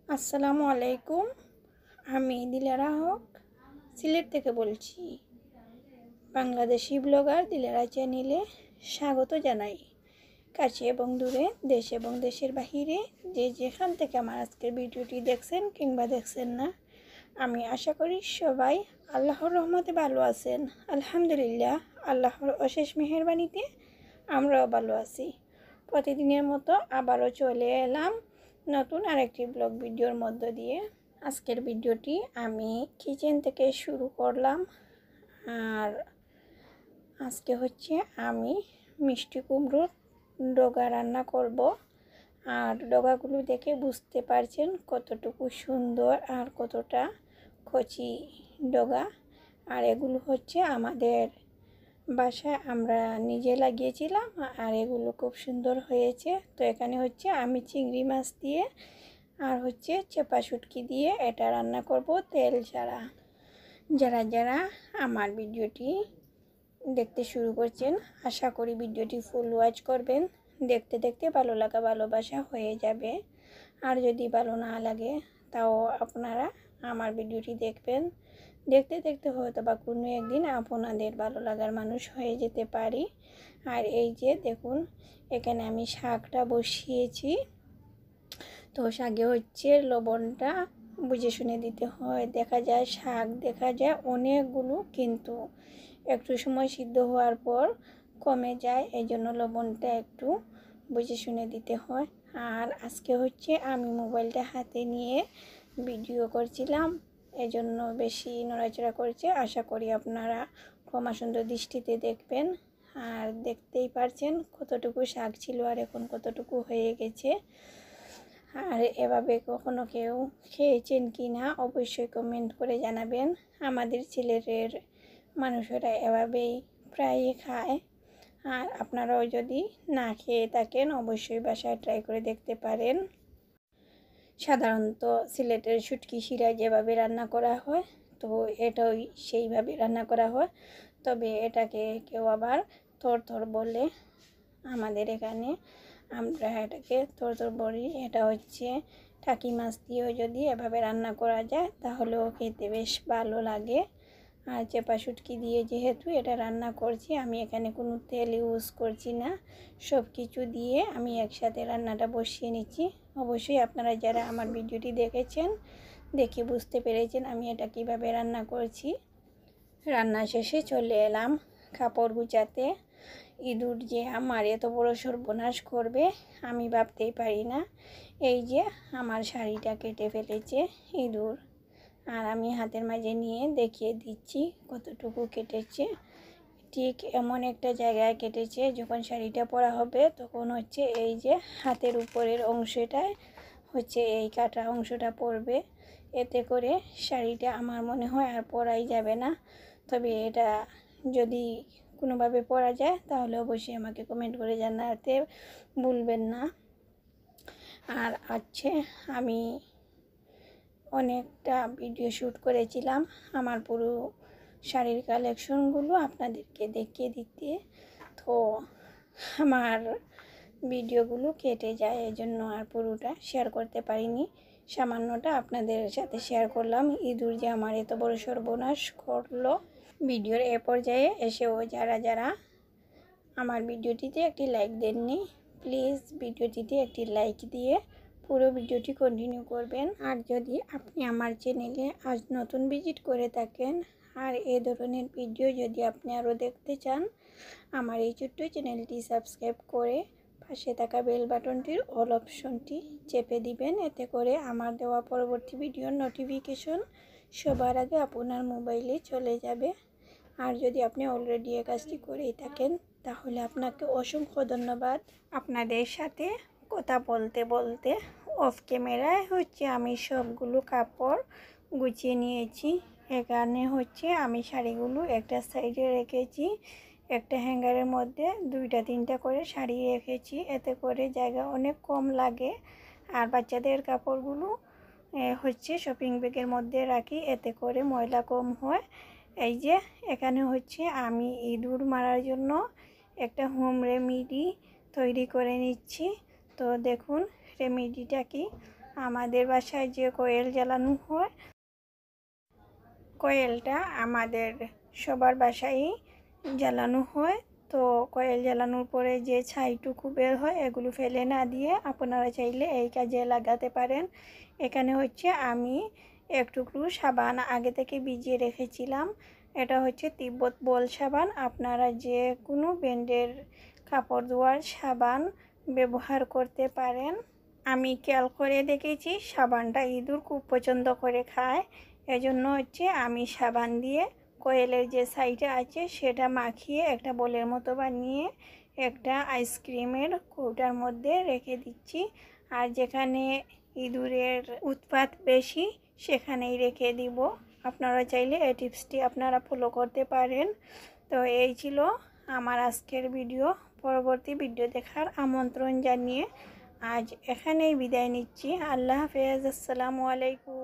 আসসালামু আলাইকুম। আমি দিলারা হক সিলেট থেকে বলছি। বাংলাদেশি ব্লগার দিলারা চ্যানেলে স্বাগত জানাই। কাছে এবং দূরে, দেশ এবং দেশের বাহিরে যে যেখান থেকে আমার আজকের ভিডিওটি দেখছেন কিংবা দেখছেন না, আমি আশা করি সবাই আল্লাহর রহমতে ভালো আছেন। আলহামদুলিল্লাহ, আল্লাহর অশেষ মেহেরবানিতে আমরাও ভালো আছি। প্রতিদিনের মতো আবারও চলে এলাম নতুন আরেকটি ব্লগ ভিডিওর মধ্য দিয়ে। আজকের ভিডিওটি আমি কিচেন থেকে শুরু করলাম। আর আজকে হচ্ছে আমি মিষ্টি কুমড়োর ডগা রান্না করব। আর ডগাগুলো দেখে বুঝতে পারছেন কতটুকু সুন্দর আর কতটা কচি ডগা। আর এগুলো হচ্ছে আমাদের বাসায় আমরা নিজে লাগিয়েছিলাম, আর এগুলো খুব সুন্দর হয়েছে। তো এখানে হচ্ছে আমি চিংড়ি মাছ দিয়ে আর হচ্ছে চেপা শুটকি দিয়ে এটা রান্না করব তেল ছাড়া। যারা যারা আমার ভিডিওটি দেখতে শুরু করছেন, আশা করি ভিডিওটি ফুল ওয়াচ করবেন। দেখতে দেখতে ভালো লাগা ভালোবাসা হয়ে যাবে। আর যদি ভালো না লাগে তাও আপনারা আমার ভিডিওটি দেখবেন। দেখতে দেখতে হয়তো বা কোনো একদিন আপনাদের ভালো লাগার মানুষ হয়ে যেতে পারি। আর এই যে দেখুন, এখানে আমি শাকটা বসিয়েছি। তো শাকে হচ্ছে লবণটা বুঝে শুনে দিতে হয়। দেখা যায় শাক দেখা যায় অনেকগুলো, কিন্তু একটু সময় সিদ্ধ হওয়ার পর কমে যায়, এই জন্য লবণটা একটু বুঝে শুনে দিতে হয়। আর আজকে হচ্ছে আমি মোবাইলটা হাতে নিয়ে ভিডিও করছিলাম, এজন্য বেশি নড়াচড়া করছে। আশা করি আপনারা ক্ষমা সুন্দর দৃষ্টিতে দেখবেন। আর দেখতেই পারছেন কতটুকু শাক ছিল আর এখন কতটুকু হয়ে গেছে। আর এভাবে কখনো কেউ খেয়েছেন কি না অবশ্যই কমেন্ট করে জানাবেন। আমাদের ছেলেদের মানুষেরা এভাবেই প্রায়ই খায়। আর আপনারাও যদি না খেয়ে থাকেন অবশ্যই বাসায় ট্রাই করে দেখতে পারেন। সাধারণত সিলেটের শুটকি শিরা যেভাবে রান্না করা হয়, তো এটাও সেইভাবে রান্না করা হয়। তবে এটাকে কেউ আবার থরথর বলে, আমাদের এখানে আমরা এটাকে থরথর বলি। এটা হচ্ছে টাকি মাছ দিয়েও যদি এভাবে রান্না করা যায় তাহলেও খেতে বেশ ভালো লাগে। আর চেপা শুটকি দিয়ে যেহেতু এটা রান্না করছি, আমি এখানে কোনো তেল ইউজ করছি না, সব কিছু দিয়ে আমি একসাথে রান্নাটা বসিয়ে নিচ্ছি। অবশ্যই আপনারা যারা আমার ভিডিওটি দেখেছেন দেখে বুঝতে পেরেছেন আমি এটা কিভাবে রান্না করছি। রান্না শেষে চলে এলাম কাপড় গুছাতে। ইঁদুর যে আমার এত বড় সর্বনাশ করবে আমি ভাবতেই পারি না। এই যে আমার শাড়িটা কেটে ফেলেছে ইঁদুর, আর আমি হাতের মাঝে নিয়ে দেখিয়ে দিচ্ছি কতটুকু কেটেছে। ঠিক এমন একটা জায়গায় কেটেছে, যখন শাড়িটা পরা হবে তখন হচ্ছে এই যে হাতের উপরের অংশটায় হচ্ছে এই কাটা অংশটা পড়বে। এতে করে শাড়িটা আমার মনে হয় আর পরাই যাবে না। তবে এটা যদি কোনোভাবে পরা যায় তাহলে অবশ্যই আমাকে কমেন্ট করে জানাতে ভুলবেন না। আর আছে আমি অনেকটা ভিডিও শ্যুট করেছিলাম আমার পুরো শাড়ির কালেকশনগুলো আপনাদেরকে দেখিয়ে দিতে। তো আমার ভিডিওগুলো কেটে যায়, এই জন্য আর পুরোটা শেয়ার করতে পারিনি, সামান্যটা আপনাদের সাথে শেয়ার করলাম। ইঁদুর যে আমার এত বড় সর্বনাশ করলো। ভিডিওর এ পর্যায়ে এসেও যারা যারা আমার ভিডিওটিতে একটি লাইক দেননি, প্লিজ ভিডিওটিতে একটি লাইক দিয়ে পুরো ভিডিওটি কন্টিনিউ করবেন। আর যদি আপনি আমার চ্যানেলে আজ নতুন ভিজিট করে থাকেন আর এই ধরনের ভিডিও যদি আপনি আরও দেখতে চান, আমার এই ছোট্ট চ্যানেলটি সাবস্ক্রাইব করে পাশে থাকা বেল বাটনটির অল অপশনটি চেপে দিবেন। এতে করে আমার দেওয়া পরবর্তী ভিডিওর নোটিফিকেশন সবার আগে আপনার মোবাইলে চলে যাবে। আর যদি আপনি অলরেডি এই কাজটি করেই থাকেন তাহলে আপনাকে অসংখ্য ধন্যবাদ। আপনাদের সাথে কথা বলতে বলতে অফ ক্যামেরায় হচ্ছে আমি সবগুলো কাপড় গুছিয়ে নিয়েছি। এখানে হচ্ছে আমি শাড়িগুলো একটা সাইডে রেখেছি, একটা হ্যাঙ্গারের মধ্যে 2-3টা করে শাড়ি রেখেছি, এতে করে জায়গা অনেক কম লাগে। আর বাচ্চাদের কাপড়গুলো হচ্ছে শপিং ব্যাগের মধ্যে রাখি, এতে করে ময়লা কম হয়। এই যে এখানে হচ্ছে আমি ইঁদুর মারার জন্য একটা হোম রেমেডি তৈরি করে নিচ্ছি। তো দেখুন রেমেডিটা কি, আমাদের বাসায় যে কয়েল জ্বালানো হয়, কয়েলটা আমাদের সবার বাসায়ই জ্বালানো হয়। তো কয়েল জ্বালানোর পরে যে ছাইটুকু বের হয় এগুলো ফেলে না দিয়ে আপনারা চাইলে এই কাজে লাগাতে পারেন। এখানে হচ্ছে আমি এক টুকরো সাবান আগে থেকে ভিজিয়ে রেখেছিলাম। এটা হচ্ছে তিব্বত বল সাবান। আপনারা যে কোনো ব্র্যান্ডের কাপড় ধোয়ার সাবান ব্যবহার করতে পারেন। আমি খেয়াল করে দেখেছি সাবানটা ইঁদুর খুব পছন্দ করে খায়। এজন্য হচ্ছে আমি সাবান দিয়ে কয়েলের যে সাইডে আছে সেটা মাখিয়ে একটা বোলের মতো বানিয়ে একটা আইসক্রিমের কৌটার মধ্যে রেখে দিচ্ছি। আর যেখানে ইঁদুরের উৎপাত বেশি সেখানেই রেখে দিব। আপনারা চাইলে এই টিপসটি আপনারা ফলো করতে পারেন। তো এই ছিল আমার আজকের ভিডিও। পরবর্তী ভিডিও দেখার আমন্ত্রণ জানিয়ে আজ এখানেই বিদায় নিচ্ছি। আল্লাহ হাফেজ। আসসালামু আলাইকুম।